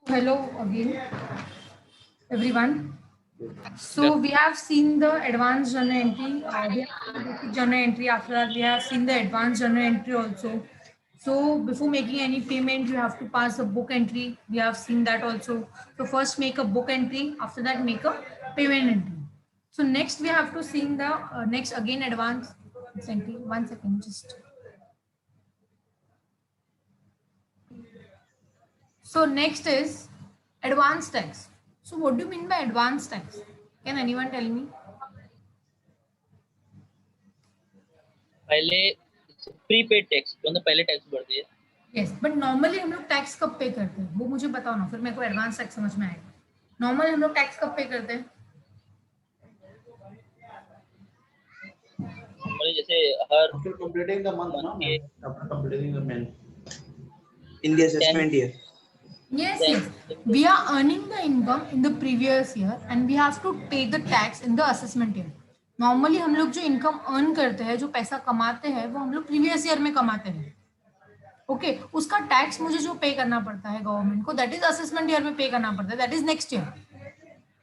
Hello again, everyone. So we have seen the advanced journal entry. We have seen the basic journal entry. After that, we have seen the advanced journal entry also. So before making any payment, you have to pass a book entry. We have seen that also. So first make a book entry. After that, make a payment entry. So next we have to see the next again advanced entry. 1 second, just. So next is advanced tax. So what do you mean by advanced tax? Can anyone tell me? पहले prepaid tax मतलब पहले tax भरते हैं। Yes, but normally हम लोग tax कब पे करते हैं वो मुझे बताओ ना, फिर मेरे को एडवांस टैक्स समझ में आएगा। नॉर्मली हम लोग टैक्स कब पे करते हैं? मतलब जैसे हर After completing the month, no, month के ma'am. After completing the month. In the assessment year. Yes, yes. We are earning the income in the previous year and we have to pay the tax in the assessment year. Normally हम लोग जो income earn करते हैं, जो पैसा कमाते हैं, वो हम लोग प्रीवियस ईयर में कमाते हैं। ओके उसका टैक्स मुझे जो पे करना पड़ता है गवर्नमेंट को, दैट इज असेसमेंट ईयर में पे करना पड़ता है, that is next year.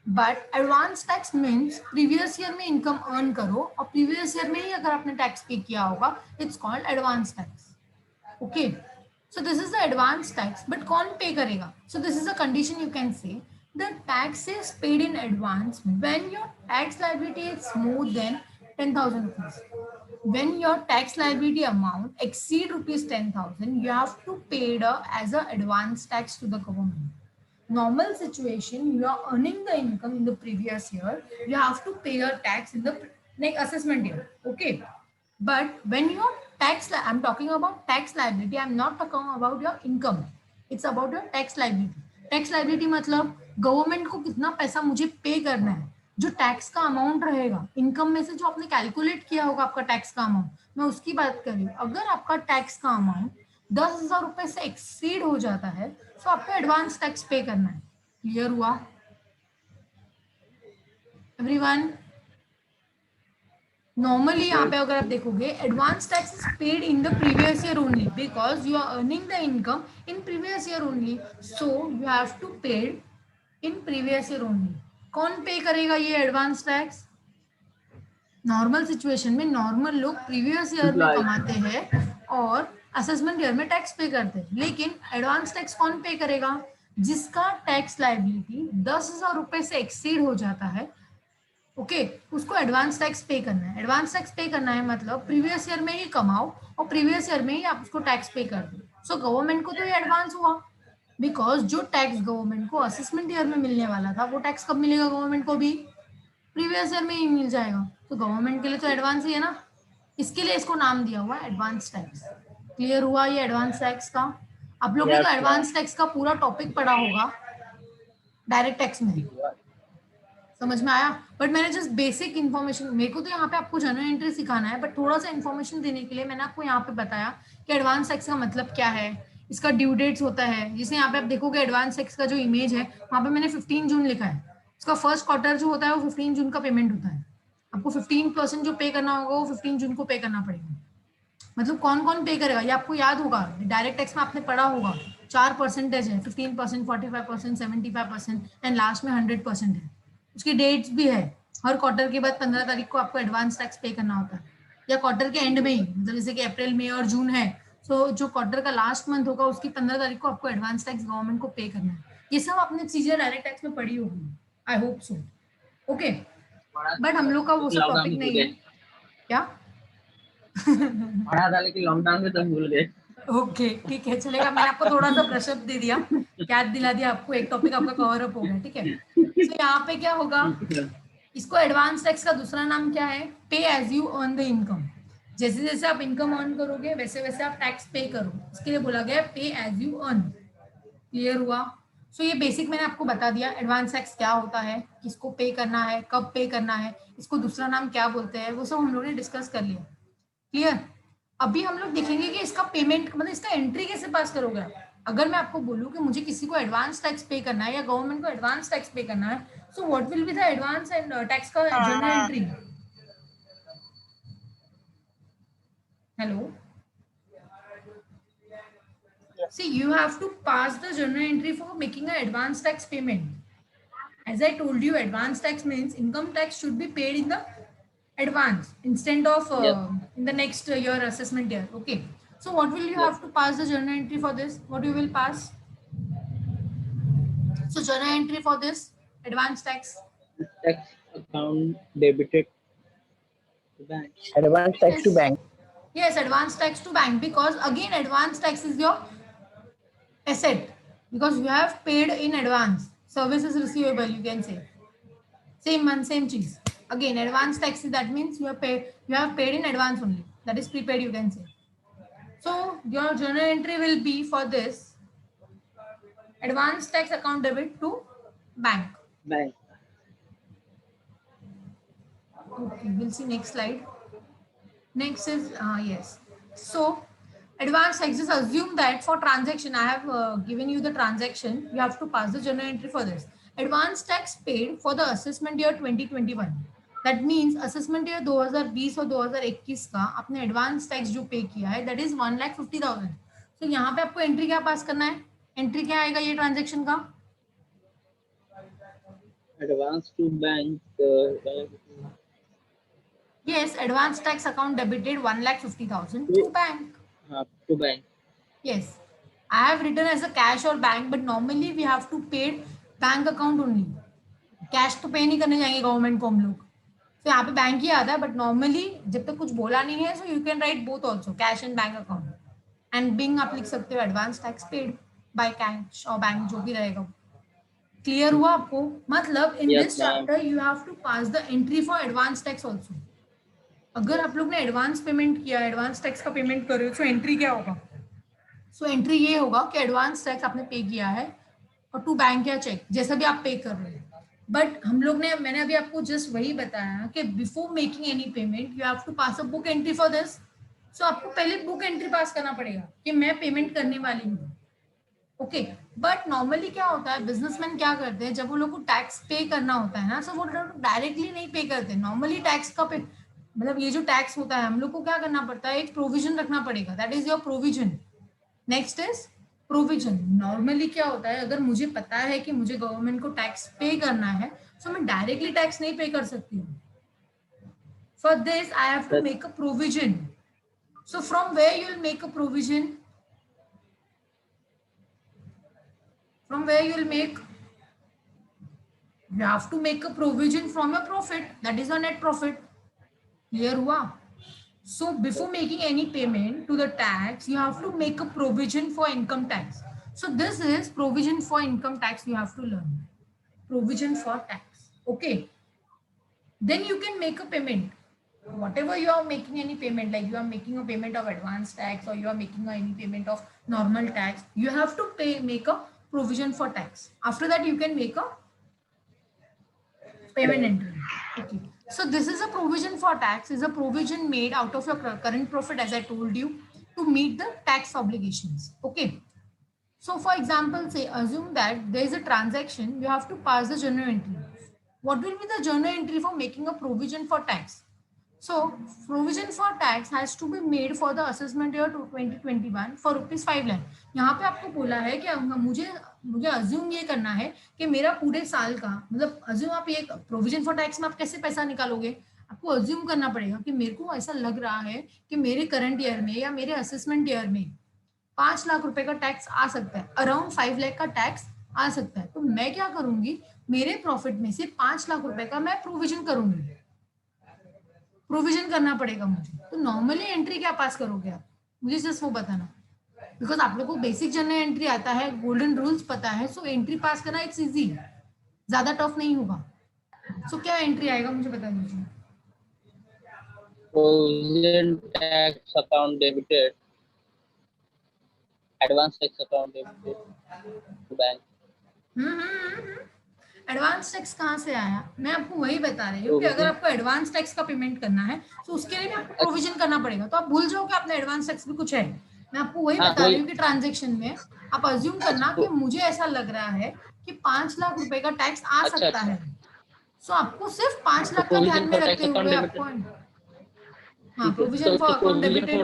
But advance tax means previous year में इनकम अर्न करो और प्रीवियस ईयर में ही अगर आपने टैक्स पे किया होगा, it's called advance tax. Okay, so this is the advance tax, but कौन पे करेगा? So this is a condition you can say the tax is paid in advance when your tax liability is more then 10,000 rupees. When your tax liability amount exceed rupees 10,000, you have to pay it as a advance tax to the government. Normal situation, you are earning the income in the previous year, you have to pay your tax in the next assessment year. Okay, but when your I'm talking about tax liability, I'm not talking about your income. It's about your tax liability. Tax liability मतलब government को कितना पैसा मुझे पे करना है, जो tax का अमाउंट रहेगा इनकम में से, जो आपने कैलकुलेट किया होगा आपका टैक्स का अमाउंट, मैं उसकी बात कर रही हूँ। अगर आपका टैक्स का अमाउंट 10,000 रुपए से एक्सीड हो जाता है तो आपको एडवांस टैक्स पे करना है। क्लियर हुआ एवरीवन? नॉर्मली यहाँ पे अगर आप देखोगे, advance tax is paid in the previous year only because you are earning the income in previous year only, so you have to paid in previous year only. कौन pay करेगा ये advance tax? Normal situation में normal लोग previous year में कमाते हैं और assessment year में टैक्स पे करते हैं, लेकिन एडवांस टैक्स कौन पे करेगा? जिसका टैक्स लायबिलिटी 10,000 रुपए से एक्सीड हो जाता है, ओके उसको एडवांस टैक्स पे करना है। एडवांस टैक्स पे करना है मतलब प्रीवियस ईयर में ही कमाओ और प्रीवियस ईयर में ही आप उसको टैक्स पे कर दो। सो गवर्नमेंट को तो ये एडवांस हुआ, बिकॉज जो टैक्स गवर्नमेंट को असेसमेंट ईयर में मिलने वाला था, वो टैक्स कब मिलेगा गवर्नमेंट को? भी प्रीवियस ईयर में ही मिल जाएगा। तो गवर्नमेंट के लिए तो एडवांस ही है ना, इसके लिए इसको नाम दिया हुआ है एडवांस टैक्स। क्लियर हुआ ये एडवांस टैक्स का? आप लोग ने तो एडवांस टैक्स का पूरा टॉपिक पढ़ा होगा डायरेक्ट टैक्स में, समझ में आया? बट मैंने जस्ट बेसिक इन्फॉर्मेशन, मेरे को तो यहाँ पे आपको जनरल एंट्री सिखाना है, बट थोड़ा सा इन्फॉर्मेशन देने के लिए मैंने आपको यहाँ पे बताया कि एडवांस टैक्स का मतलब क्या है, इसका ड्यू डेट्स होता है। जैसे यहाँ पे आप देखोगे एडवांस टैक्स का जो इमेज है, वहाँ पे मैंने 15 जून लिखा है। उसका फर्स्ट क्वार्टर जो होता है वो 15 जून का पेमेंट होता है। आपको 15% जो पे करना होगा वो 15 जून को पे करना पड़ेगा। मतलब कौन कौन पे करेगा ये आपको याद होगा, डायरेक्ट टैक्स में आपने पढ़ा होगा। 4% है, 15%, 45%, 75% एंड लास्ट में 100% है। उसकी डेट्स भी है, हर क्वार्टर के बाद 15 तारीख को आपको एडवांस टैक्स पे करना होता है, या क्वार्टर के एंड में ही, मतलब जैसे कि अप्रैल, मई और जून है, सो जो क्वार्टर का लास्ट मंथ होगा उसकी 15 तारीख को आपको एडवांस टैक्स गवर्नमेंट को पे करना है। ये सब आपने चीजें डायरेक्ट टैक्स में पढ़ी होगी, I hope so. Okay, but हम लोग का वो सब टॉपिक नहीं है। क्या पढ़ा था लेकिन लॉकडाउन में तो भूल गए। ओके ठीक है, चलेगा। मैंने आपको थोड़ा सा ब्रशअप दे दिया, याद दिला दिया आपको, एक टॉपिक आपका कवर अप हो गया। ठीक है, तो यहाँ पे क्या होगा, इसको एडवांस टैक्स का दूसरा नाम क्या है? Pay as you earn the income. जैसे जैसे आप इनकम अर्न करोगे वैसे वैसे आप टैक्स पे करो, इसके लिए बोला गया पे एज यू अर्न। क्लियर हुआ? सो ये बेसिक मैंने आपको बता दिया एडवांस टैक्स क्या होता है, किसको पे करना है, कब पे करना है, इसको दूसरा नाम क्या बोलते हैं, वो सब हम लोगों ने डिस्कस कर लिया। क्लियर? अभी हम लोग देखेंगे कि इसका पेमेंट मतलब इसका एंट्री कैसे पास करोगे आप। अगर मैं आपको बोलूं कि मुझे किसी को एडवांस टैक्स पे करना है या गवर्नमेंट को एडवांस टैक्स पे करना है, so what will be the advance and tax का journal entry? Hello, See, you have to pass the journal entry for making an advance tax payment. As I told you, advance tax means income tax should be paid in the advance instead of Yes. in the next year assessment year. Okay. So what will you Yes. have to pass the journal entry for this? What you will pass? So journal entry for this advance tax. Tax account debited to bank. Advance tax to Yes. bank. Yes, advance tax to bank, because again advance tax is your asset, because you have paid in advance. Services receivable, you can say. Same month, same cheese. Again, advance tax, that means you have paid in advance only. That is prepaid, you can say. So your journal entry will be for this advance tax account debit to bank. Bank. Okay, we'll see next slide. Next is yes. So advance taxes, assume that for transaction, I have given you the transaction. You have to pass the journal entry for this. Advance tax paid for the assessment year 2021. That means assessment year 2020 और 2021 का आपने advance tax जो पे किया है, that is 1,50,000. तो यहाँ पे आपको एंट्री क्या पास करना है? एंट्री क्या आएगा ये ट्रांजेक्शन का? Advance to bank. Yes, advance tax account debited 1,50,000 to bank. To bank. Yes, I have written as a cash or bank, but normally we have to pay bank account only. Cash तो पे नहीं करने जाएंगे government को हम लोग, तो यहाँ पे बैंक ही आता है. बट नॉर्मली जब तक कुछ बोला नहीं है, so you can write both also, cash and bank account. And being आप लिख सकते हो advance tax paid by cash और बैंक, जो भी रहेगा. क्लियर हुआ आपको? मतलब in Yes, this ma'am. Chapter you have to pass the entry for advance tax also. अगर आप लोग ने एडवांस पेमेंट किया, एडवांस टैक्स का पेमेंट कर रहे हो, तो एंट्री क्या होगा? सो एंट्री ये होगा कि एडवांस टैक्स आपने पे किया है और टू बैंक या चेक, जैसा भी आप पे कर रहे हो. बट हम लोग ने, मैंने अभी आपको जस्ट वही बताया कि before making any payment you have to pass a book entry for this. So आपको पहले बुक एंट्री पास करना पड़ेगा कि मैं पेमेंट करने वाली हूँ. ओके. बट नॉर्मली क्या होता है, बिजनेसमैन क्या करते हैं, जब वो लोग को टैक्स पे करना होता है ना, सो वो डायरेक्टली नहीं पे करते. नॉर्मली टैक्स का पे, मतलब ये जो टैक्स होता है, हम लोग को क्या करना पड़ता है, एक प्रोविजन रखना पड़ेगा. That is your provision. Next is provision. Normally क्या होता है, अगर मुझे पता है कि मुझे गवर्नमेंट को टैक्स पे करना है, सो मैं डायरेक्टली टैक्स नहीं पे कर सकती हूँ. For this I have to make a provision. So from where you will make a provision? From where you will make? You have to make a provision from your profit. That is your net profit. Clear हुआ? So before making any payment to the tax, you have to make a provision for income tax. So this is provision for income tax you have to learn. Provision for tax. Okay. Then you can make a payment. Whatever you are making any payment, like you are making a payment of advance tax or you are making any payment of normal tax, you have to make a provision for tax. After that, you can make a payment entry. Okay. So this is a provision for tax, is a provision made out of your current profit, as I told you, to meet the tax obligations. Okay. So for example, say assume that there is a transaction, you have to pass the journal entry. What will be the journal entry for making a provision for tax? So provision for tax has to be made for the assessment year 2021 for ₹5 lakh. यहाँ पे आपको बोला है कि मुझे assume ये करना है कि मेरा पूरे साल का, मतलब अज्यूम आप ये प्रोविजन फॉर टैक्स में आप कैसे पैसा निकालोगे? आपको अज्यूम करना पड़ेगा कि मेरे को ऐसा लग रहा है कि मेरे करंट ईयर में या मेरे असेसमेंट ईयर में 5 लाख रुपए का टैक्स आ सकता है, अराउंड 5 लाख का टैक्स आ सकता है. तो मैं क्या करूंगी, मेरे प्रॉफिट में से 5 लाख रुपए का मैं प्रोविजन करूंगी. प्रोविजन करना पड़ेगा मुझे. तो नॉर्मली एंट्री क्या पास करोगे आप, मुझे जस्ट वो बताना, बिकॉज आप लोग को बेसिक जर्नल एंट्री आता है, गोल्डन रूल्स पता है. सो एंट्री पास करना इट्स इजी, ज्यादा टफ नहीं होगा. सो क्या एंट्री आएगा मुझे बता दीजिए. Provision tax account debited. Advance tax account debited to bank. Advance tax कहाँ से आया? मैं आपको वही बता रही हूँ कि अगर आपको एडवांस टैक्स का पेमेंट करना है तो उसके लिए भी आपको प्रोविजन करना पड़ेगा. तो आप भूल जाओ कि आपने एडवांस टैक्स भी कुछ है. मैं आपको वही बता रही हूँ कि ट्रांजेक्शन में आप अज्यूम करना कि मुझे ऐसा लग रहा है कि 5 लाख रुपए का टैक्स आ सकता है. सो आपको सिर्फ 5 लाख का ध्यान में रखते हुए आपको हाँ provision for account debited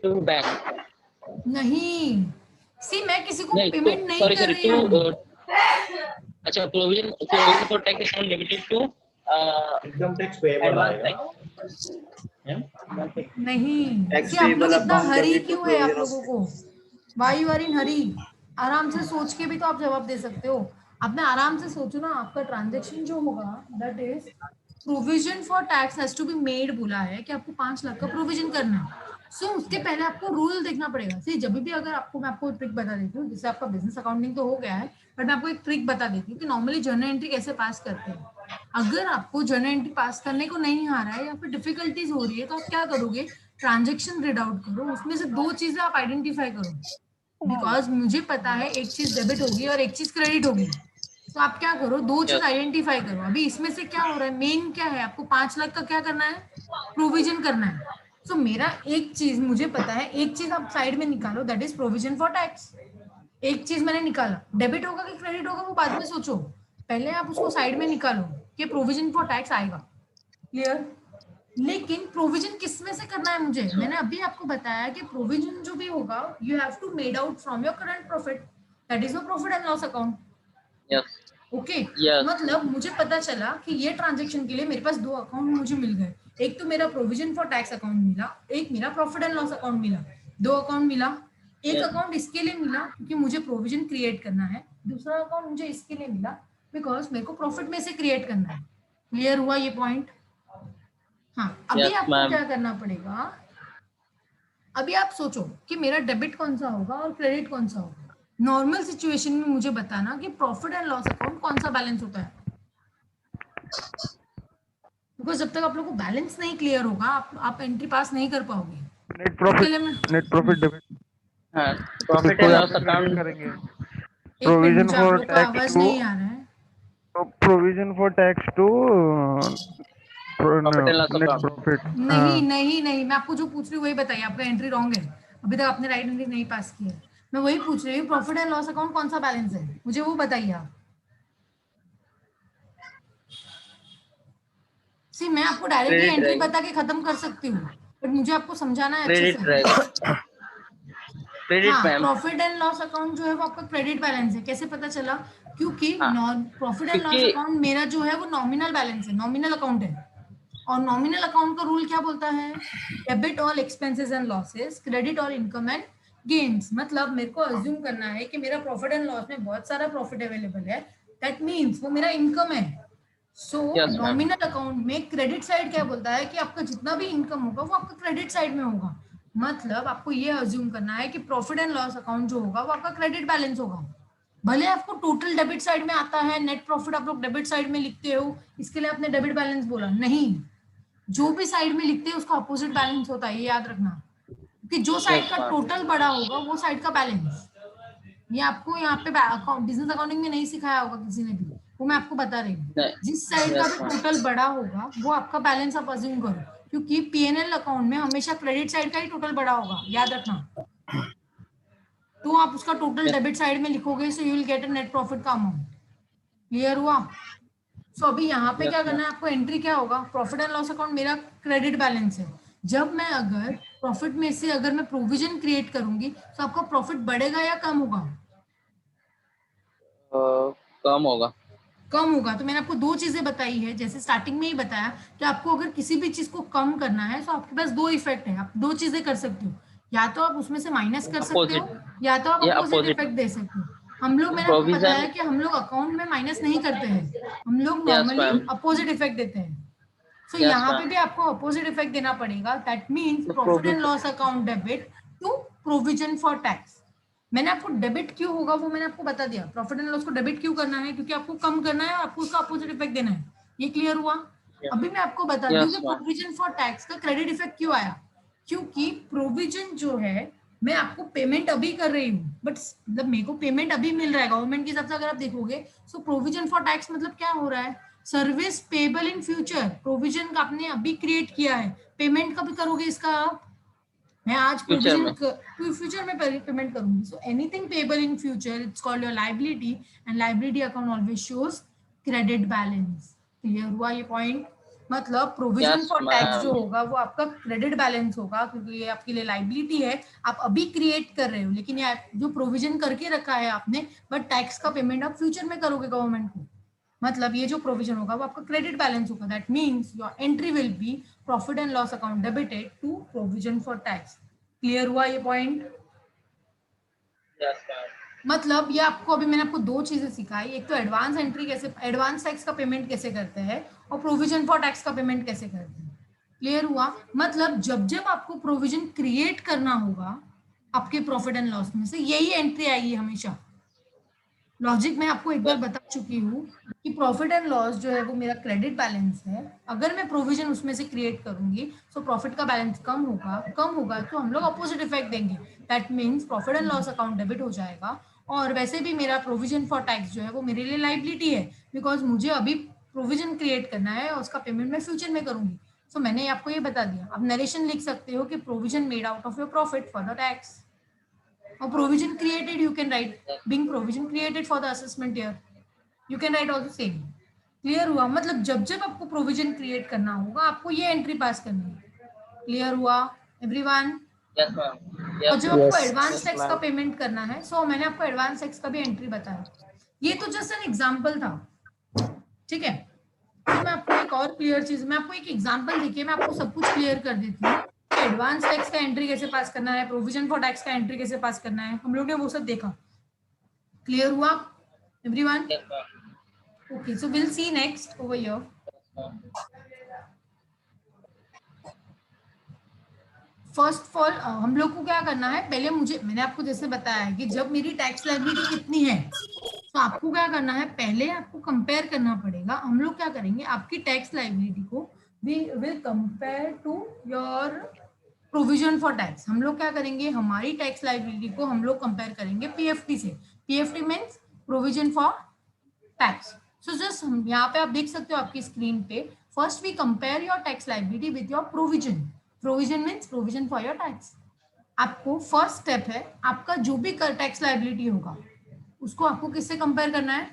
to bank. नहीं, सी मैं किसी को नहीं पेमेंट तो नहीं सॉरी कर सॉरी रही टू हूँ। अच्छा provision for tax account debited to income tax payable advance आएगा टैक्स हैं? नहीं, Tax सी आप लोग payable इतना account हरी debit to क्यों है आप provision of लोगों को? वाई यू आर इन हरी? आराम से सोच के भी तो आप जवाब दे सकते हो। आपने आराम से सोचो ना, आपका ट्रांजेक्शन जो होगा that is provision for tax has to be made, बोला है कि आपको 5 लाख का प्रोविजन करना है। सो उसके पहले आपको रूल देखना पड़ेगा। सी जब भी अगर आपको, मैं आपको ट्रिक बता देती हूँ, जैसे आपका बिजनेस अकाउंटिंग तो हो गया है, बट मैं आपको एक ट्रिक बता देती हूँ कि नॉर्मली जर्नल एंट्री कैसे पास करते हैं। अगर आपको जर्नल एंट्री पास करने को नहीं आ रहा है या फिर डिफिकल्टीज हो रही है, तो आप क्या करोगे? ट्रांजेक्शन रीड आउट करो, उसमें से 2 चीजें आप आइडेंटिफाई करो। बिकॉज मुझे पता है एक चीज डेबिट होगी और एक चीज क्रेडिट होगी। तो आप क्या करो, 2 चीज यस आइडेंटिफाई करो। अभी इसमें से क्या हो रहा है, मेन क्या है, आपको 5 लाख का क्या करना है? प्रोविजन करना है। सो मेरा एक चीज मुझे पता है, एक चीज आप साइड में निकालो, that is provision for tax. एक चीज मैंने निकाला, डेबिट होगा कि क्रेडिट होगा वो बाद में सोचो, पहले आप उसको साइड में निकालो कि प्रोविजन फॉर टैक्स आएगा। क्लियर? लेकिन प्रोविजन किस में से करना है मुझे? मैंने अभी आपको बताया कि प्रोविजन जो भी होगा you have to made out from your current profit, that is your profit and loss account. Yes okay, yes मतलब मुझे पता चला कि ये ट्रांजेक्शन के लिए मेरे पास 2 अकाउंट मुझे मिल गए। एक तो मेरा प्रोविजन फॉर टैक्स अकाउंट मिला, एक मेरा प्रॉफिट एंड लॉस अकाउंट मिला। 2 अकाउंट मिला। एक यस अकाउंट इसके लिए मिला क्योंकि मुझे प्रोविजन क्रिएट करना है, दूसरा अकाउंट मुझे इसके लिए मिला बिकॉज मेरे को प्रॉफिट में से क्रिएट करना है। क्लियर हुआ ये पॉइंट? हाँ, अभी यस आपको मैम क्या करना पड़ेगा, अभी आप सोचो कि मेरा डेबिट कौन सा होगा और क्रेडिट कौन सा होगा। नॉर्मल सिचुएशन में मुझे बताना कि प्रॉफिट एंड लॉस अकाउंट कौन सा बैलेंस होता है, बिकॉज जब तक आप लोग को बैलेंस नहीं क्लियर होगा आप एंट्री पास नहीं कर पाओगे। नेट उसके प्रॉफिट लिए मैं नेट प्रॉफिट डेबिट हाँ तो प्रॉफिट इसको एंड यहाँ लॉस पे क्रेडिट अकाउंट करेंगे। एक मिनट, प्रोविजन मुझे आप फॉर लोग को टैक्स आवाज टू नहीं आ रहा है। Provision for tax to profit and loss net account profit. नहीं नहीं नहीं, मैं आपको जो पूछ रही हूँ वही बताइए, आपका एंट्री रॉन्ग है। अभी तक आपने राइट एंट्री नहीं पास की है। मैं वही पूछ रही हूँ, प्रॉफिट एंड लॉस अकाउंट कौन सा बैलेंस है, मुझे वो बताइए आप। सी मैं आपको डायरेक्टली क्रेडिट एंट्री रहेगा बता के खत्म कर सकती हूँ, बट मुझे आपको समझाना है अच्छे क्रेडिट से। रहेगा क्रेडिट हाँ, ma'am profit and loss account जो है वो आपका क्रेडिट बैलेंस है। कैसे पता चला? क्योंकि हाँ प्रॉफिट एंड लॉस क्योंकि अकाउंट मेरा जो है वो नॉमिनल बैलेंस है, नॉमिनल अकाउंट है। और नॉमिनल अकाउंट का रूल क्या बोलता है? Debit all expenses and losses, credit all income and gains. मतलब मेरे को अज्यूम करना है कि मेरा प्रॉफिट एंड लॉस में बहुत सारा प्रॉफिट अवेलेबल है, दैट मीन्स वो मेरा इनकम है। So yes ma'am nominal account में क्रेडिट साइड क्या बोलता है कि आपका जितना भी इनकम होगा वो आपका क्रेडिट साइड में होगा। मतलब आपको ये अज्यूम करना है कि प्रॉफिट एंड लॉस अकाउंट जो होगा वो आपका क्रेडिट बैलेंस होगा। भले आपको टोटल डेबिट साइड में आता है, नेट प्रॉफिट आप लोग डेबिट साइड में लिखते हो, इसके लिए आपने डेबिट बैलेंस बोला नहीं। जो भी साइड में लिखते हैं उसका अपोजिट बैलेंस होता है, ये याद रखना। क्योंकि जो साइड यस का मैम टोटल बड़ा होगा वो साइड का बैलेंस। ये आपको यहाँ पे बिजनेस अकाउंटिंग में नहीं सिखाया होगा किसी ने भी, वो मैं आपको बता रही हूँ। नहीं जिस साइड का यस भी मैम टोटल बड़ा होगा वो आपका बैलेंस आप अज्यूम करो, क्योंकि पीएनएल अकाउंट में हमेशा क्रेडिट साइड का ही टोटल बड़ा होगा, याद रखना। तो आप उसका टोटल यस डेबिट साइड में लिखोगे, so you will get a net profit का अमाउंट। क्लियर हुआ? सो अभी यहाँ पे यस क्या मैम करना है आपको, एंट्री क्या होगा, प्रॉफिट एंड लॉस अकाउंट मेरा क्रेडिट बैलेंस है। जब मैं अगर प्रॉफिट में से अगर मैं प्रोविजन क्रिएट करूंगी तो आपका प्रॉफिट बढ़ेगा या कम होगा? कम होगा कम होगा। तो मैंने आपको 2 चीजें बताई है, जैसे स्टार्टिंग में ही बताया कि आपको अगर किसी भी चीज को कम करना है तो आपके पास 2 इफेक्ट है, आप 2 चीजें कर सकते हो। या तो आप उसमें से माइनस कर सकते हो अपोजिट या तो आप या अपोजिट अपोजिट इफेक्ट दे सकते हो। हम लोग, मैंने आपको प्रोविजन बताया कि हम लोग अकाउंट में माइनस नहीं करते हैं, हम लोग yes normally ma'am opposite effect देते हैं। सो यस यहाँ पे मैम भी आपको अपोजिट इफेक्ट देना पड़ेगा, दैट मीन्स तो profit and provision loss account debit to provision for tax. मैंने आपको डेबिट क्यों होगा वो मैंने आपको बता दिया, प्रॉफिट एंड लॉस को डेबिट क्यों करना है, क्योंकि आपको कम करना है और आपको उसका अपोजिट इफेक्ट देना है। ये क्लियर हुआ? अभी मैं आपको बताती हूँ यस कि मैम प्रोविजन फॉर टैक्स का क्रेडिट इफेक्ट क्यों आया। क्योंकि प्रोविजन जो है, मैं आपको पेमेंट अभी कर रही हूँ, बट मतलब मेरे को पेमेंट अभी मिल रहा है गवर्नमेंट के हिसाब से अगर आप देखोगे। सो प्रोविजन फॉर टैक्स मतलब क्या हो रहा है, service payable in future. Provision का आपने अभी क्रिएट किया है, पेमेंट कब करोगे इसका आप? मैं आज फ्यूचर प्रोविजन में फ्यूचर में पेमेंट करूंगी। So anything payable in future it's called your liability, and liability account always shows credit balance. Clear हुआ ये पॉइंट? मतलब provision Yes, for tax ma'am. जो होगा वो आपका क्रेडिट बैलेंस होगा, क्योंकि ये आपके लिए लाइबिलिटी है, आप अभी क्रिएट कर रहे हो, लेकिन ये जो प्रोविजन करके रखा है आपने, बट टैक्स का पेमेंट आप फ्यूचर में करोगे गवर्नमेंट को, मतलब ये जो प्रोविजन होगा वो आपका क्रेडिट बैलेंस होगा। That means your entry will be profit and loss account debited to provision for tax. Clear हुआ ये पॉइंट? Yes, ma'am. मतलब ये आपको, अभी मैंने आपको दो चीजें सिखाई, एक तो एडवांस एंट्री कैसे, एडवांस टैक्स का पेमेंट कैसे करते हैं, और प्रोविजन फॉर टैक्स का पेमेंट कैसे करते हैं। क्लियर हुआ? मतलब जब जब आपको प्रोविजन क्रिएट करना होगा आपके प्रॉफिट एंड लॉस में से, यही एंट्री आएगी हमेशा। लॉजिक मैं आपको एक बार बता चुकी हूँ कि प्रॉफिट एंड लॉस जो है वो मेरा क्रेडिट बैलेंस है, अगर मैं प्रोविजन उसमें से क्रिएट करूंगी तो प्रॉफिट का बैलेंस कम होगा तो हम लोग अपोजिट इफेक्ट देंगे। That means profit and loss account debit हो जाएगा, और वैसे भी मेरा प्रोविजन फॉर टैक्स जो है वो मेरे लिए लाइबिलिटी है, बिकॉज मुझे अभी प्रोविजन क्रिएट करना है और उसका पेमेंट मैं फ्यूचर में करूंगी। सो मैंने आपको ये बता दिया। आप नरेशन लिख सकते हो कि provision made out of your profit for the tax, or provision created, you can write being provision created for the assessment year, you can write also same। Clear हुआ? मतलब जब जब आपको प्रोविजन क्रिएट करना होगा आपको ये एंट्री पास करनी है। क्लियर हुआ एवरीवन? Yes, ma'am. और Yes, जब आपको एडवांस टैक्स का पेमेंट करना है, सो मैंने आपको एडवांस टैक्स का भी एंट्री बताया। ये तो जस्ट एन एग्जांपल था, ठीक है? तो मैं आपको एक और क्लियर चीज, मैं आपको एक एग्जांपल देखिए, मैं आपको सब कुछ क्लियर कर देती हूँ। एडवांस टैक्स का एंट्री कैसे पास करना है, प्रोविजन फॉर टैक्स का एंट्री कैसे पास करना है, हम लोग ने वो सब देखा। क्लियर हुआ everyone? yes, ma'am. Okay, so will see next over here. First of all हम लोग को क्या करना है, पहले मैंने आपको जैसे बताया है कि जब मेरी टैक्स लायबिलिटी कितनी है, तो आपको क्या करना है, पहले आपको कंपेयर करना पड़ेगा। हम लोग क्या करेंगे, आपकी टैक्स लायबिलिटी को we will compare to your provision for tax. हम लोग क्या करेंगे, हमारी टैक्स लायबिलिटी को हम लोग कंपेयर करेंगे पीएफटी से। PFT means provision for tax. So just यहाँ पे आप देख सकते हो आपकी स्क्रीन पे, first we compare your tax liability with your provision. Provision means provision for your tax. आपको फर्स्ट स्टेप है, आपका जो भी टैक्स लायबिलिटी होगा उसको आपको किससे कंपेयर करना है,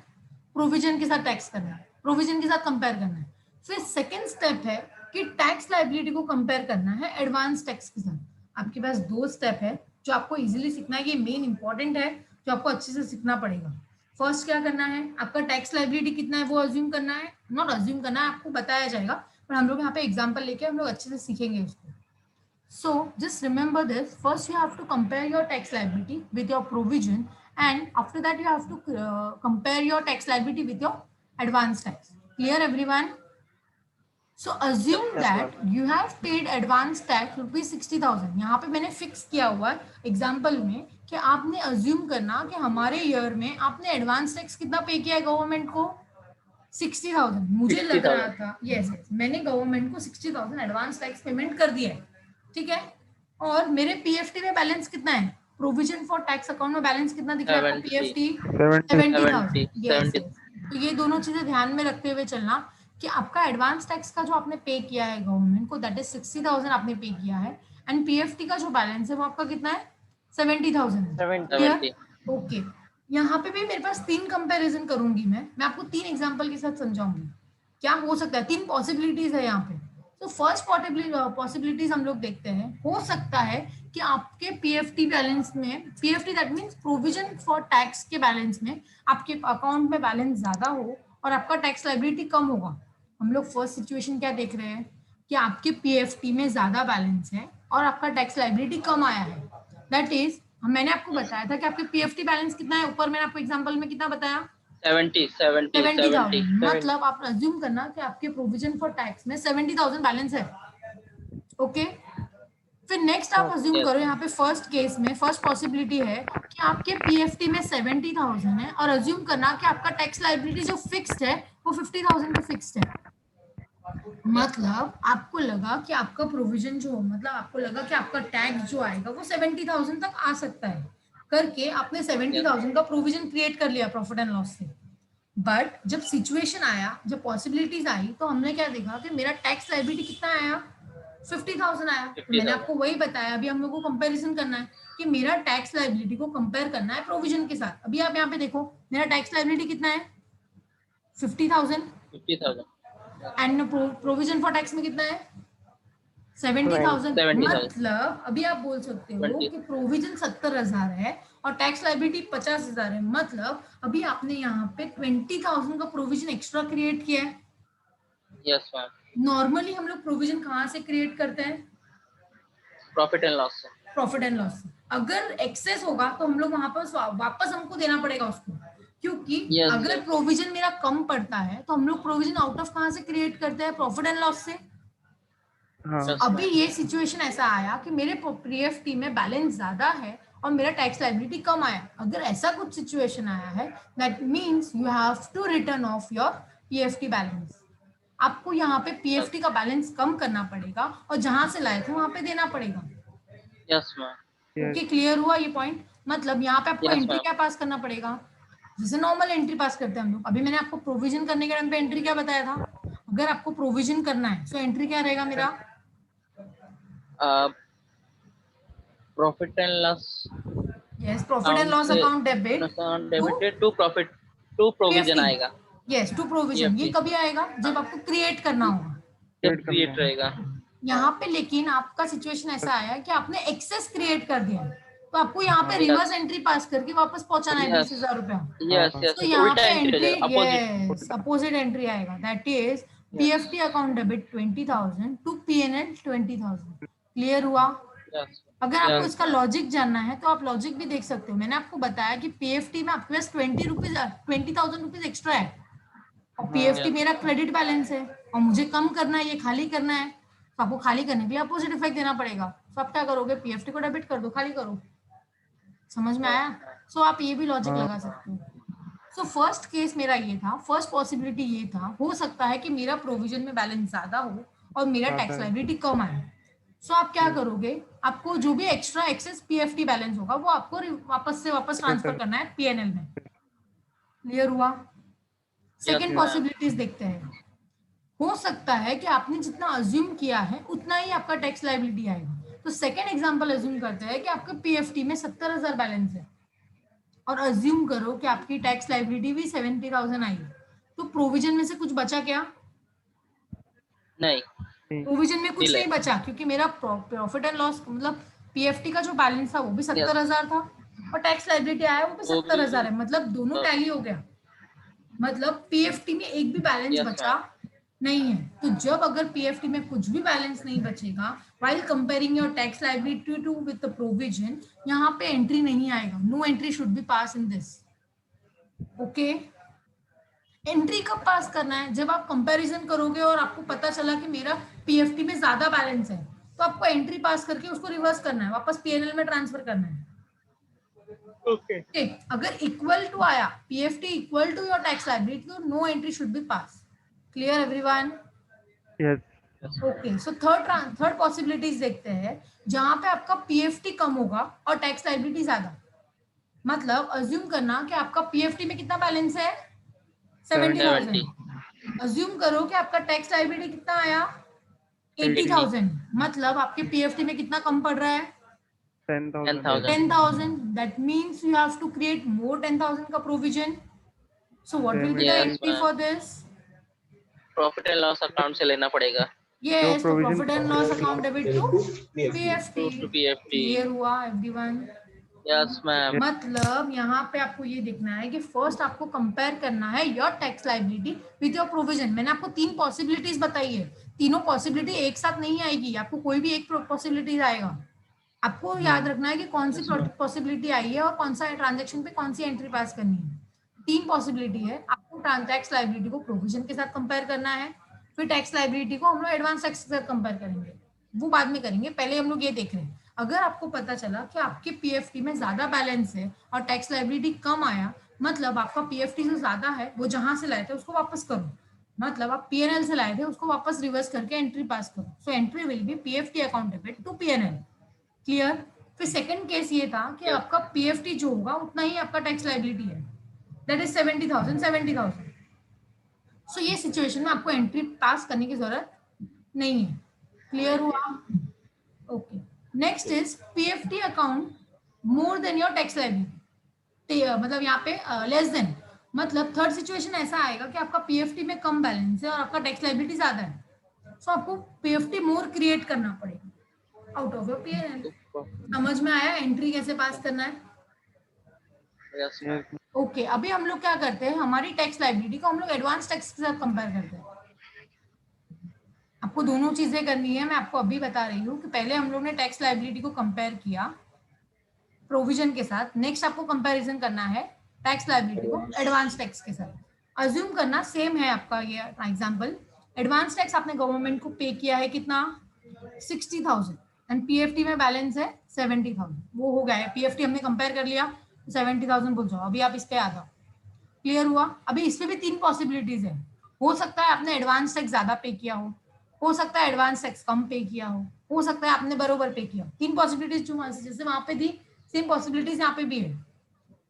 प्रोविजन के साथ टैक्स करना है, प्रोविजन के साथ कंपेयर करना है। फिर सेकेंड स्टेप है कि टैक्स लायबिलिटी को कंपेयर करना है एडवांस टैक्स के साथ। आपके पास दो स्टेप है जो आपको इजीली सीखना है, ये मेन इंपॉर्टेंट है जो आपको अच्छे से सीखना पड़ेगा। फर्स्ट क्या करना है, आपका टैक्स लायबिलिटी कितना है वो अज्यूम करना है, नॉट अज्यूम करना है, आपको बताया जाएगा, पर हम लोग यहाँ पे एग्जाम्पल लेके हम लोग अच्छे से सीखेंगे उसको। So just remember this, first you have to compare your tax liability with your provision, and after that you have to compare your tax liability with your advance tax. Clear everyone? So assume that you have paid advance tax rupees 60,000। यहाँ पे मैंने fix किया हुआ है example में कि आपने assume करना कि हमारे ईयर में आपने एडवांस टैक्स कितना पे किया है गवर्नमेंट को, 60,000। मुझे लग रहा था यस मैंने गवर्नमेंट को 60,000 एडवांस टैक्स पेमेंट कर दिया है, ठीक है। और मेरे पीएफटी में बैलेंस कितना है, प्रोविजन फॉर टैक्स अकाउंट में बैलेंस कितना दिख रहा है, पीएफटी 70,000। यस, तो ये दोनों चीजें ध्यान में रखते हुए चलना कि आपका एडवांस टैक्स का जो आपने पे किया है गवर्नमेंट को, दैट इज 60,000 आपने पे किया है, एंड पीएफटी का जो बैलेंस है वो आपका कितना है, 70,000। ओके, यहाँ पे भी मेरे पास तीन कंपैरिजन करूंगी मैं आपको तीन एग्जांपल के साथ समझाऊंगी क्या हो सकता है। तीन पॉसिबिलिटीज है यहाँ पे। तो फर्स्ट पॉसिबिलिटीज हम लोग देखते हैं। हो सकता है कि आपके पीएफटी बैलेंस में, PFT that means provision for tax के बैलेंस में आपके अकाउंट में बैलेंस ज्यादा हो और आपका टैक्स लायबिलिटी कम होगा। हम लोग फर्स्ट सिचुएशन क्या देख रहे हैं कि आपके पीएफटी में ज्यादा बैलेंस है और आपका टैक्स लायबिलिटी कम आया है। दैट इज, मैंने आपको बताया था कि आपके पीएफटी बैलेंस कितना है, ऊपर मैंने आपको एग्जांपल में कितना बताया, 70,000। मतलब आप अज्यूम करना कि आपके प्रोविजन फॉर टैक्स में 70,000 बैलेंस है। ओके, फिर नेक्स्ट आप अज्यूम करो यहाँ पे फर्स्ट केस में, फर्स्ट पॉसिबिलिटी है कि आपके पीएफटी में 70,000 है और अज्यूम करना कि आपका टैक्स लायबिलिटी जो फिक्स्ड है वो 50,000 पे फिक्स्ड है। मतलब आपको लगा कि आपका प्रोविजन जो, मतलब आपको लगा कि आपका टैक्स जो आएगा वो 70,000 तक आ सकता है, करके आपने 70,000 का प्रोविजन क्रिएट कर लिया प्रॉफिट एंड लॉस से। बट जब सिचुएशन आया, जब पॉसिबिलिटीज आई, तो हमने क्या देखा कि मेरा टैक्स लायबिलिटी कितना आया, 50,000 आया। तो मैंने आपको वही बताया, अभी हम लोग को कंपैरिजन करना है कि मेरा टैक्स लायबिलिटी को कंपेयर करना है प्रोविजन के साथ। अभी आप यहाँ पे देखो मेरा टैक्स लायबिलिटी कितना है, 50,000। एंड प्रोविजन फॉर टैक्स में कितना है 70,000। 70,000। मतलब अभी आप बोल सकते हो 20। कि प्रोविजन 70,000 है और टैक्स लायबिलिटी 50,000 है, मतलब अभी आपने यहाँ पे 20,000 का प्रोविजन एक्स्ट्रा क्रिएट किया है। यस मैम, नॉर्मली हम लोग प्रोविजन कहाँ से क्रिएट करते हैं? प्रॉफिट एंड लॉस से। Profit and loss. अगर एक्सेस होगा तो हम लोग वहां पर वापस हमको देना पड़ेगा उसको, क्योंकि Yes, अगर yes. प्रोविजन मेरा कम पड़ता है तो हम लोग प्रोविजन आउट ऑफ कहाँ से क्रिएट करते हैं? प्रॉफिट एंड लॉस से। हाँ Yes, अभी ma'am. ये सिचुएशन ऐसा आया कि मेरे पीएफटी में बैलेंस ज्यादा है और मेरा टैक्स लायबिलिटी कम आया। अगर ऐसा कुछ सिचुएशन आया है, that means you have to return of your PFT balance. आपको यहाँ पे पीएफटी का बैलेंस कम करना पड़ेगा और जहां से लाए थे वहां पे देना पड़ेगा। Yes, ma'am. ओके, क्लियर हुआ ये पॉइंट? मतलब यहाँ पे आपको Yes, एंट्री ma'am. क्या पास करना पड़ेगा? जैसे नॉर्मल एंट्री पास करते हैं हम लोग। अभी मैंने आपको प्रोविजन करने के टाइम पे एंट्री क्या बताया था? अगर आपको प्रोविजन करना है तो एंट्री क्या रहेगा मेरा? Profit and loss yes, profit and loss account debit debited to profit to provision आएगा। Yes, to provision. ये PFT। कभी आएगा? जब आपको क्रिएट करना होगा। जब क्रिएट रहेगा। यहाँ पे लेकिन आपका सिचुएशन ऐसा आया कि आपने एक्सेस क्रिएट कर दिया, तो आपको यहाँ पे रिवर्स एंट्री पास करके वापस पहुंचाना है Yes. 20,000 रुपया। Yes, yes. तो यहाँ उल्टा पे एंट्री हो एंट्री, जाएगा, opposite। यस, अपोजिट एंट्री आएगा। That is PFT account debit 20,000 to PNL 20,000। Clear हुआ? Yes. अगर आपको Yes. इसका लॉजिक जानना है तो आप लॉजिक भी देख सकते हो। मैंने आपको बताया कि पीएफटी में आपके पास 20,000 रुपीज एक्स्ट्रा है और पीएफटी Yes. मेरा क्रेडिट बैलेंस है और मुझे कम करना है, ये खाली करना है। तो आपको खाली करने के लिए अपोजिट इफेक्ट देना पड़ेगा। तो आप क्या करोगे? पीएफटी को डेबिट कर दो, खाली करो। समझ में आया? सो आप ये भी लॉजिक लगा सकते हो। सो फर्स्ट केस मेरा ये था, फर्स्ट पॉसिबिलिटी ये था, हो सकता है कि मेरा प्रोविजन में बैलेंस ज्यादा हो और मेरा टैक्स लायबिलिटी कम आए। सो आप क्या करोगे? आपको जो भी एक्स्ट्रा एक्सेस पीएफटी बैलेंस होगा वो आपको वापस ट्रांसफर करना है पीएनएल में। क्लियर हुआ? सेकेंड पॉसिबिलिटीज देखते हैं। हो सकता है कि आपने जितना अज्यूम किया है उतना ही आपका टैक्स लायबिलिटी आएगा। तो सेकेंड एग्जांपल अज्यूम करते हैं कि आपके पीएफटी में 70,000 बैलेंस है और अज्यूम करो कि आपकी टैक्स लायबिलिटी भी 70,000 आई। तो प्रोविजन में से कुछ बचा क्या? नहीं। प्रोविजन में कुछ नहीं बचा, क्योंकि मेरा प्रॉफिट एंड लॉस मतलब पीएफटी का जो बैलेंस था वो भी 70,000 था और टैक्स लायबिलिटी आया वो भी 70,000 है। मतलब दोनों टैली हो गया। मतलब पीएफटी में एक भी बैलेंस बचा नहीं है। तो जब अगर पीएफटी में कुछ भी बैलेंस नहीं बचेगा, while comparing your tax liability to with the provision, यहाँ पे एंट्री नहीं आएगा। No entry should be pass in this. Okay, entry कब पास करना है? जब आप कंपैरिजन करोगे और आपको पता चला कि मेरा पीएफटी में ज्यादा बैलेंस है, तो आपको एंट्री पास करके उसको रिवर्स करना है, वापस पीएनएल में ट्रांसफर करना है। ओके, अगर इक्वल टू आया, PFT equal to your tax liability, तो no entry should be pass. Clear everyone? Yes okay, so third possibilities देखते हैं जहां पे आपका पीएफटी कम होगा और टैक्स लायबिलिटी ज्यादा। मतलब अज्यूम करना कि आपका पीएफटी में कितना बैलेंस है? 70,000। अज्यूम करो कि आपका टैक्स लायबिलिटी कितना आया? 80,000। मतलब आपके पीएफटी में कितना कम पड़ रहा है? 10,000। That means you have to create more 10,000 का provision. So what will be the Yes, entry for this? Profit and loss account से लेना पड़ेगा। Yes, तो provision profit and loss account debit to PFT. To PFT। Clear हुआ everyone? Yes ma'am. मतलब यहाँ पे आपको ये देखना है कि फर्स्ट आपको कंपेयर करना है your tax liability with your provision. मैंने आपको 3 पॉसिबिलिटीज बताई है। तीनों पॉसिबिलिटी एक साथ नहीं आएगी, आपको कोई भी एक पॉसिबिलिटी आएगा। आपको याद रखना है कि कौन सी पॉसिबिलिटी आई है और कौन सा ट्रांजेक्शन पे कौन सी एंट्री पास करनी है। 3 पॉसिबिलिटी है। आपको टैक्स लायबिलिटी को प्रोविजन के साथ कंपेयर करना है, फिर टैक्स लायबिलिटी को हम लोग एडवांस टैक्स के साथ कंपेयर करेंगे, वो बाद में करेंगे। पहले हम लोग ये देख रहे हैं, अगर आपको पता चला कि आपके पीएफटी में ज्यादा बैलेंस है और टैक्स लायबिलिटी कम आया, मतलब आपका पीएफटी जो ज्यादा है वो जहां से लाए थे उसको वापस करो। मतलब आप पीएनएल से लाए थे उसको वापस रिवर्स करके एंट्री पास करो। So entry will be PFT account debit to PNL. Clear? फिर सेकंड केस ये था कि आपका पीएफटी जो होगा उतना ही आपका टैक्स लायबिलिटी है, दैट इज 70,000। सो ये सिचुएशन में आपको एंट्री पास करने की जरूरत नहीं है। क्लियर हुआ? Okay, next is PFT account more than your tax liability. मतलब यहाँ पे लेस देन, मतलब थर्ड सिचुएशन ऐसा आएगा कि आपका पीएफटी में कम बैलेंस है और आपका टैक्स लायबिलिटी ज्यादा है, सो आपको पीएफटी मोर क्रिएट करना पड़ेगा आउट ऑफ योर पीएनएल। समझ में आया एंट्री कैसे पास करना है? Yes. yes, ओके अभी हम लोग क्या करते हैं, हमारी टैक्स लायबिलिटी को हम लोग एडवांस टैक्स के साथ कंपेयर करते हैं। आपको दोनों चीजें करनी है, मैं आपको अभी बता रही हूँ कि पहले हम लोग ने टैक्स लायबिलिटी को कंपेयर किया प्रोविजन के साथ, नेक्स्ट आपको कंपैरिजन करना है टैक्स लायबिलिटी को एडवांस टैक्स के साथ। अज्यूम करना सेम है आपका ये एग्जांपल, एडवांस टैक्स आपने गवर्नमेंट को पे किया है कितना 60,000 एंड पीएफटी में बैलेंस है 70,000, वो हो गया है पीएफटी हमने कंपेयर कर लिया 70,000 भूल जाओ, अभी आप इस पे आ जाओ। क्लियर हुआ? अभी इसमें भी तीन पॉसिबिलिटीज है, हो सकता है आपने एडवांस टैक्स ज्यादा पे किया हो सकता है एडवांस टैक्स कम पे किया हो सकता है आपने बरोबर पे किया। तीन पॉसिबिलिटीज जैसे वहां पे थी सेम पॉसिबिलिटीज यहाँ पे भी है।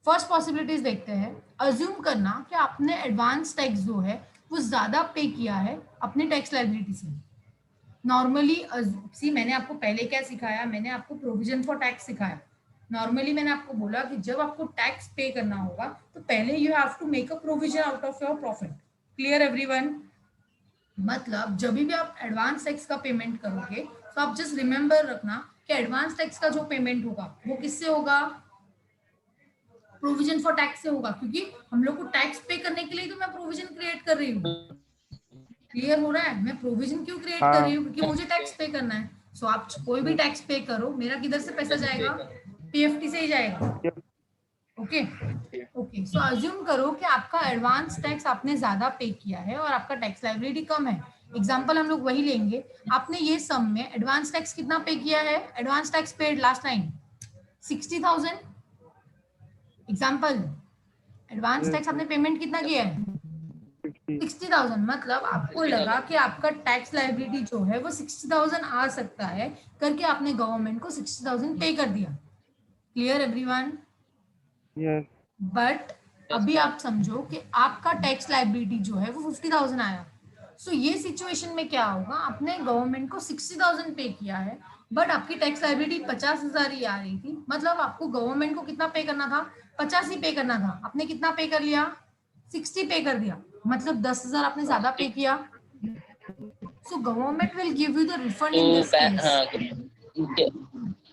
फर्स्ट पॉसिबिलिटीज देखते हैं, अज्यूम करना कि आपने एडवांस टैक्स जो है वो ज्यादा पे किया है अपने टैक्स लायबिलिटी से। नॉर्मली सी मैंने आपको पहले क्या सिखाया, मैंने आपको प्रोविजन फॉर टैक्स सिखाया। नॉर्मली मैंने आपको बोला कि जब आपको टैक्स पे करना होगा तो पहले you have to make a provision out of your profit. Clear everyone? मतलब जब भी आप एडवांस टैक्स का पेमेंट करोगे तो आप जस्ट रिमेंबर रखना कि एडवांस टैक्स का जो पेमेंट होगा वो किससे होगा, प्रोविजन फॉर टैक्स से होगा, क्योंकि हम लोग को टैक्स पे करने के लिए तो मैं प्रोविजन क्रिएट कर रही हूँ। क्लियर हो रहा है? मैं प्रोविजन क्यों क्रिएट कर रही हूँ, क्योंकि मुझे टैक्स पे करना है। सो आप कोई भी टैक्स पे करो, मेरा किधर से पैसा जाएगा, पीएफटी से ही जाएगा। ओके ओके, सो अज्यूम करो कि आपका एडवांस टैक्स आपने ज्यादा पे किया है और आपका टैक्स लायबिलिटी कम है। एग्जांपल हम लोग वही लेंगे, आपने ये सम में एडवांस टैक्स कितना पे किया है, advance tax paid last time 60,000। Example advance tax आपने पेमेंट कितना किया है 60,000, मतलब आपको लगा कि आपका टैक्स लायबिलिटी जो है वो 60,000 आ सकता है करके आपने गवर्नमेंट को 60,000 पे कर दिया। Clear everyone? yes, बट अभी आप समझो कि आपका टैक्स लायबिलिटी जो है वो 50,000 आया। सो ये सिचुएशन में क्या होगा, आपने गवर्नमेंट को 60,000 पे किया है बट आपकी टैक्स लायबिलिटी 50,000 ही आ रही थी, मतलब आपको गवर्नमेंट को कितना पे करना था, 50 ही पे करना था। आपने कितना पे कर लिया, 60 पे कर दिया, मतलब 10,000 आपने ज्यादा पे किया। So government will give you the refund in this case. हाँ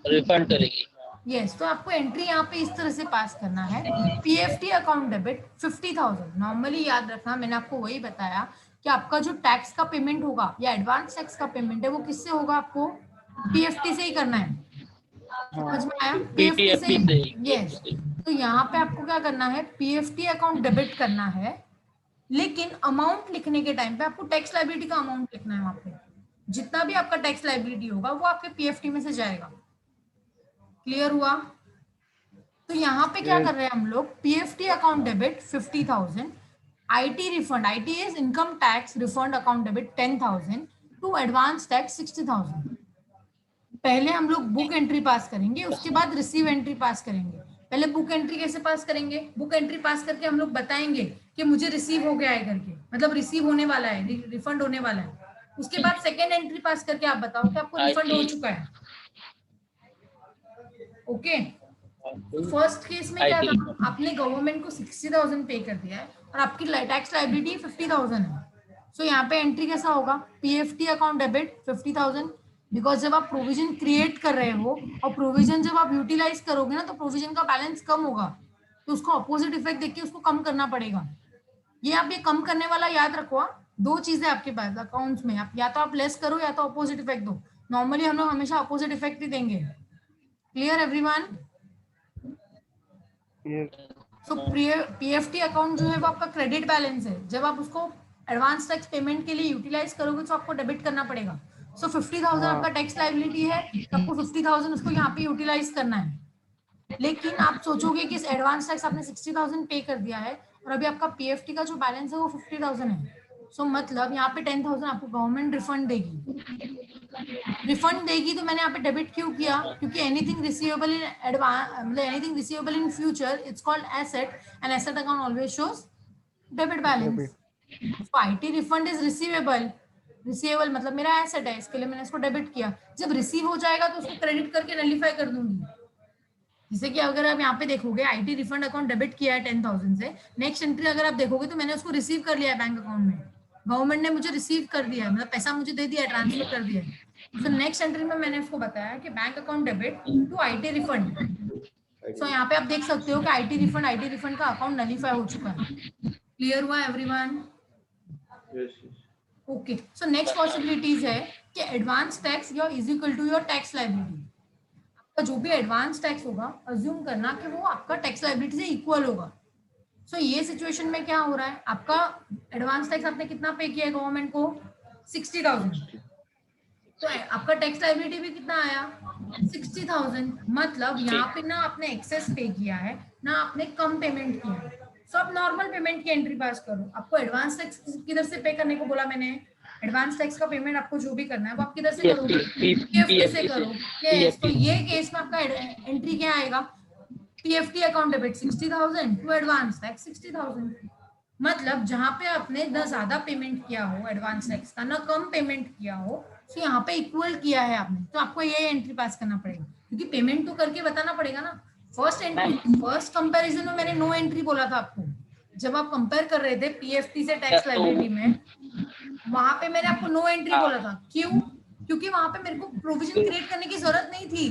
रिफंड करेगी। यस, तो आपको एंट्री यहाँ पे इस तरह से पास करना है, पीएफटी अकाउंट डेबिट 50,000। नॉर्मली याद रखना, मैंने आपको वही बताया कि आपका जो टैक्स का पेमेंट होगा या एडवांस टैक्स का पेमेंट है वो किससे होगा, आपको पीएफटी से ही करना है। समझ में आया? पीएफटी से पीटीएफटी से यस। तो यहाँ पे आपको क्या करना है, पीएफटी अकाउंट डेबिट करना है, लेकिन अमाउंट लिखने के टाइम पे आपको टैक्स लायबिलिटी का अमाउंट लिखना है। वहां पे जितना भी आपका टैक्स लायबिलिटी होगा वो आपके पीएफटी में से जाएगा। क्लियर हुआ? तो यहाँ पे क्या कर रहे हैं हम लोग, PFT account debit 50,000, IT refund, IT is income tax refund account debit 10,000 to advance tax 60,000। पहले हम लोग बुक एंट्री पास करेंगे, उसके बाद रिसीव एंट्री पास करेंगे। पहले बुक एंट्री कैसे पास करेंगे, बुक एंट्री पास करके हम लोग बताएंगे कि मुझे रिसीव हो गया है करके, मतलब रिसीव होने वाला है, रिफंड होने वाला है। उसके बाद सेकेंड एंट्री पास करके आप बताओ कि आपको रिफंड हो चुका है। ओके, फर्स्ट केस में क्या था, आपने गवर्नमेंट को 60,000 पे कर दिया है और आपकी टैक्स लायबिलिटी 50,000 है। सो यहाँ पे एंट्री कैसा होगा, पीएफटी अकाउंट डेबिट 50,000, बिकॉज जब आप प्रोविजन क्रिएट कर रहे हो और प्रोविजन जब आप यूटिलाइज करोगे ना तो प्रोविजन का बैलेंस कम होगा, तो उसको अपोजिट इफेक्ट देख के उसको कम करना पड़ेगा। ये आप ये कम करने वाला याद रखो, दो चीजें आपके पास अकाउंट्स में, आप या तो आप लेस करो या तो अपोजिट इफेक्ट दो। नॉर्मली हम लोग हमेशा अपोजिट इफेक्ट ही देंगे। Clear everyone? So PFT account जो है वो आपका क्रेडिट बैलेंस है, जब आप उसको एडवांस टैक्स पेमेंट के लिए यूटिलाइज करोगे तो आपको डेबिट करना पड़ेगा। सो 50,000 आपका टैक्स लायबिलिटी है, तो आपको 50,000 उसको यहाँ पे यूटिलाइज करना है। लेकिन आप सोचोगे कि इस एडवांस टैक्स आपने 60,000 पे कर दिया है और अभी आपका पीएफटी का जो बैलेंस है वो 50,000 है। सो मतलब यहाँ पे 10,000 आपको गवर्नमेंट रिफंड देगी। रिफंड देगी तो मैंने यहाँ पे डेबिट क्यों किया, क्योंकि एनीथिंग रिसीवेबल इन एडवांस, मतलब anything receivable in future it's called asset and asset account always shows debit balance. So IT refund is receivable, receivable मतलब मेरा एसेट है, इसके लिए मैंने इसको डेबिट किया। जब रिसीव हो जाएगा तो उसको क्रेडिट करके नलिफाई कर दूंगी। जैसे कि अगर आप यहाँ पे देखोगे आईटी रिफंड अकाउंट डेबिट किया है 10,000 से, नेक्स्ट एंट्री अगर आप देखोगे तो मैंने उसको रिसीव कर लिया है बैंक अकाउंट में, गवर्नमेंट ने मुझे रिसीव कर दिया है, मतलब पैसा मुझे दे दिया है, ट्रांसफर कर दिया है। सो नेक्स्ट एंट्री में मैंने उसको बताया कि bank account debit to IT refund. So यहाँ पे आप देख सकते हो कि आईटी रिफंड का अकाउंट नलीफाई हो चुका है। क्लियर हुआ everyone? Okay, so next possibilities है कि advance tax your is equal to your tax liability. आपका जो भी एडवांस टैक्स होगा अज्यूम करना कि वो आपका टैक्स लायबिलिटी से इक्वल होगा। सो ये सिचुएशन में क्या हो रहा है, आपका एडवांस टैक्स आपने कितना पे किया है गवर्नमेंट को? 60,000। तो आपका टैक्स लायबिलिटी भी कितना आया? 60,000। मतलब यहाँ पे ना आपने एक्सेस पे किया है ना आपने कम पेमेंट किया है। सो आप नॉर्मल पेमेंट की एंट्री पास करो। आपको एडवांस टैक्स किधर से पे करने को बोला मैंने? एडवांस टैक्स का पेमेंट आपको जो भी करना है वो आप किधर से करोगे? पीएफटी से करो। यस, तो ये केस में आपका एंट्री क्या आएगा? PFT account debit 60,000 to advance tax 60,000। मतलब जहां पे आपने न ज्यादा पेमेंट किया हो एडवांस टैक्स का, न कम पेमेंट किया हो, तो यहाँ पे इक्वल किया है आपने, तो आपको ये एंट्री पास करना पड़ेगा, क्योंकि पेमेंट तो करके बताना पड़ेगा ना। फर्स्ट कंपैरिजन में मैंने नो एंट्री बोला था आपको, जब आप कंपेयर कर रहे थे पीएफटी से टैक्स लायबिलिटी में, वहां पे मैंने आपको नो एंट्री बोला था। क्यों? क्योंकि वहां पे मेरे को प्रोविजन क्रिएट करने की जरूरत नहीं थी।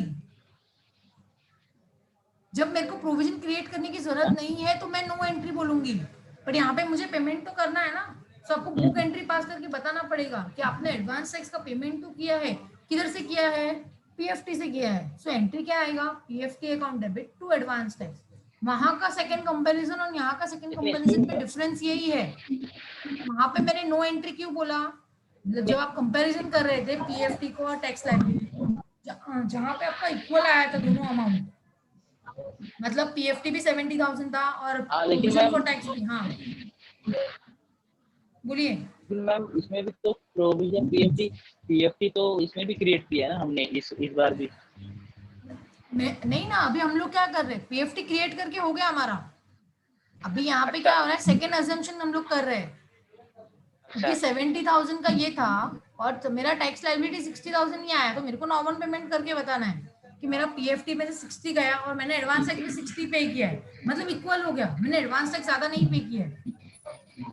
जब मेरे को प्रोविजन क्रिएट करने की जरूरत नहीं है तो मैं नो एंट्री बोलूंगी, पर यहाँ पे मुझे पेमेंट तो करना है ना। तो आपको बुक एंट्री पास करके बताना पड़ेगा कि आपने एडवांस टैक्स का पेमेंट तो किया है, किधर से किया है? पीएफटी से किया है। सो एंट्री क्या आएगा? PFT account debit to advance tax. वहां का सेकंड कंपैरिजन और यहाँ का सेकंड कंपैरिजन में डिफरेंस यही है। वहां पे मैंने नो एंट्री क्यों बोला? जब आप कंपैरिजन कर रहे थे पीएफटी को और टैक्स लायबिलिटी को, जहां पे आपका इक्वल आया था दोनों अमाउंट, मतलब पीएफटी भी 70,000 था और प्रोविजन फॉर टैक्स भी। हाँ बोलिए। मैम इसमें भी तो प्रोविजन पीएफटी तो इसमें भी क्रिएट किया है ना हमने इस बार भी। नहीं ना, अभी हम लोग क्या कर रहे हैं, पीएफटी क्रिएट करके हो गया हमारा। अभी यहाँ पे क्या हो रहा है, सेकेंड अजम्पशन हम लोग कर रहे हैं, क्योंकि 70,000 का ये था और तो मेरा टैक्स लायबिलिटी 60,000 ही आया, तो मेरे को नॉर्मल पेमेंट करके बताना है कि मेरा पीएफटी में से 60 गया और मैंने एडवांस टैक्स में 60 पे किया है, मतलब इक्वल हो गया, मैंने एडवांस टैक्स ज्यादा नहीं पे किया है।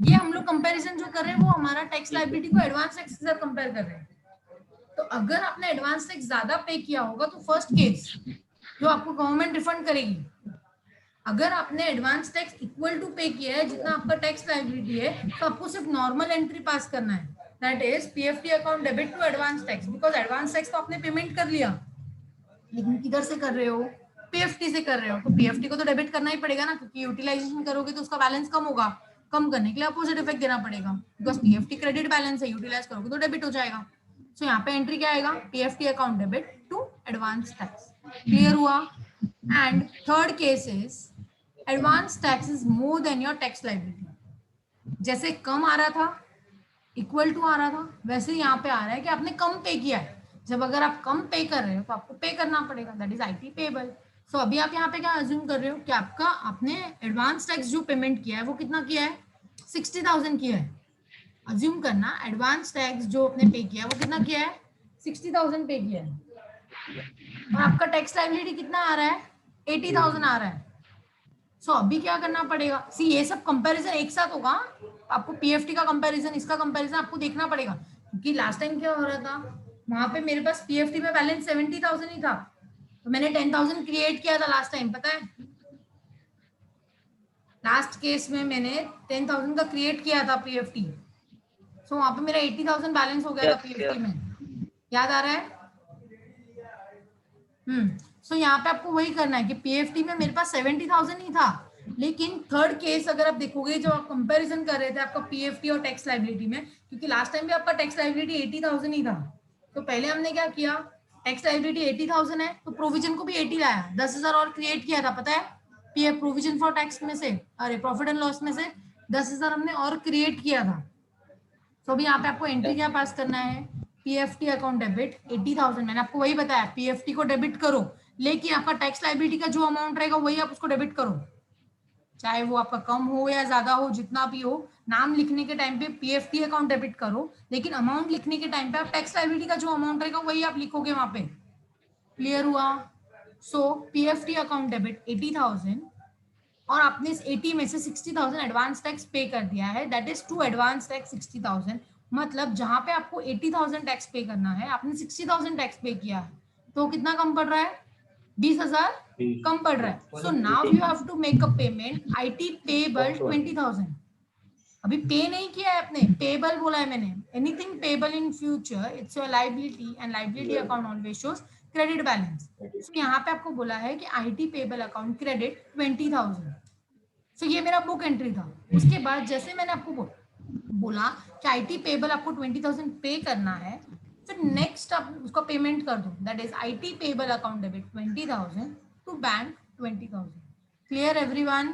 ये हम लोग कंपैरिजन जो कर रहे हैं वो हमारा टैक्स लायबिलिटी को एडवांस टैक्स के साथ कंपेयर कर रहे हैं। तो अगर आपने एडवांस टैक्स ज्यादा पे किया होगा तो फर्स्ट केस जो आपको गवर्नमेंट रिफंड करेगी। अगर आपने एडवांस टैक्स इक्वल टू पे किया है जितना आपका टैक्स लायबिलिटी है, तो आपको सिर्फ नॉर्मल एंट्री पास करना है, that is PFT account debit to advance tax, because advance tax तो आपने पेमेंट कर लिया, लेकिन किधर से कर रहे हो? पीएफटी से कर रहे हो, तो पीएफटी को तो डेबिट करना ही पड़ेगा ना, क्योंकि यूटिलाइजेशन करोगे तो उसका बैलेंस कम होगा, कम करने के लिए अपोजिट इफेक्ट देना पड़ेगा, बिकॉज पीएफटी क्रेडिट बैलेंस है, यूटिलाइज करोगे तो डेबिट हो जाएगा। सो यहाँ पे एंट्री क्या आएगा? PFT account debit to advance tax. Clear हुआ? And third case is advance tax is more than your tax liability. जैसे कम आ रहा था, इक्वल टू आ रहा था, वैसे यहाँ पे आ रहा है कि आपने कम पे किया है। जब अगर आप कम पे कर रहे हो तो आपको पे करना पड़ेगा, दैट इज आईटी पेबल। सो अभी आप यहाँ पे क्या अज्यूम कर रहे हो कि आपका आपने एडवांस टैक्स जो पेमेंट किया है वो कितना किया है? 60,000 किया है। अज्यूम करना एडवांस टैक्स जो आपने पे किया है वो कितना किया है? 60,000 पे किया है, और आपका टैक्स लायबिलिटी कितना आ रहा है? 80,000 आ रहा है। सो अभी क्या करना पड़ेगा? सी ये सब कंपैरिजन एक साथ होगा, आपको पीएफटी का कंपैरिजन, इसका कंपैरिजन आपको देखना पड़ेगा, क्योंकि लास्ट टाइम क्या हो रहा था, वहां पे मेरे पास पीएफटी में बैलेंस 70,000 ही था, तो मैंने 10,000 क्रिएट किया था लास्ट टाइम, पता है? लास्ट केस में मैंने 10,000 का क्रिएट किया था पीएफटी, सो वहां पे मेरा 80,000 बैलेंस हो गया था पीएफटी में, याद आ रहा है? सो यहाँ पे आपको वही करना है कि पीएफटी में मेरे पास 70,000 ही था, लेकिन थर्ड केस अगर आप देखोगे जो आप कंपैरिजन कर रहे थे आपका पीएफटी और टैक्स लायबिलिटी में, क्योंकि लास्ट टाइम भी आपका टैक्स लायबिलिटी 80,000 ही था, तो पहले हमने क्या किया, टैक्स लायबिलिटी 80,000 है तो प्रोविजन को भी 80 लाया, 10,000 और क्रिएट किया था, पता है? पीएफ प्रोविजन फॉर टैक्स में से, अरे प्रॉफिट एंड लॉस में से 10,000 हमने और क्रिएट किया था। तो अभी यहाँ पे आपको एंट्री क्या पास करना है? पीएफटी अकाउंट डेबिट 80,000, मैंने आपको वही बताया, पीएफटी को डेबिट करो, लेकिन आपका टैक्स लायबिलिटी का जो अमाउंट रहेगा वही आप उसको डेबिट करो, चाहे वो आपका कम हो या ज्यादा हो, जितना भी हो, नाम लिखने के टाइम पे पीएफटी अकाउंट डेबिट करो, लेकिन अमाउंट लिखने के टाइम पे आप टैक्स लायबिलिटी का जो अमाउंट रहेगा वही आप लिखोगे वहां पे। क्लियर हुआ? सो पीएफटी अकाउंट डेबिट 80,000 और आपने इस 80 में से 60,000 एडवांस टैक्स पे कर दिया है, that is to advance tax 60,000। मतलब जहां पे आपको 80,000 टैक्स पे करना है आपने 60,000 टैक्स पे किया है, तो कितना कम पड़ रहा है? 20,000 कम पड़ रहा है। So now you have to make a payment IT payable 20,000। अभी पे नहीं किया है आपने, पेबल बोला है मैंने। Anything payable in future it's your liability and liability account always shows credit balance. So यहाँ पे आपको बोला है कि आईटी पेबल अकाउंट क्रेडिट 20,000। सो ये मेरा बुक एंट्री था। उसके बाद जैसे मैंने आपको बोला कि आईटी पेबल आपको 20,000 पे करना है, फिर नेक्स्ट आप उसका पेमेंट कर दो, that is IT payable account debit 20,000 to bank 20,000। Clear everyone?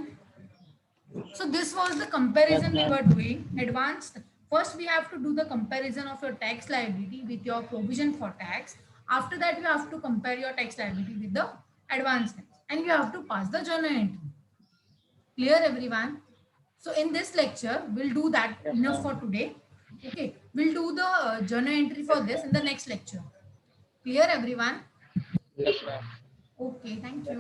So this was the comparison we were doing. Advanced. First, we have to do the comparison of your tax liability with your provision for tax. After that, you have to compare your tax liability with the advanced tax, and you have to pass the journal entry. Clear, everyone? So in this lecture, we'll do that enough for today. Okay, we'll do the journal entry for this in the next lecture. Clear, everyone? Yes, ma'am. Okay, thank you.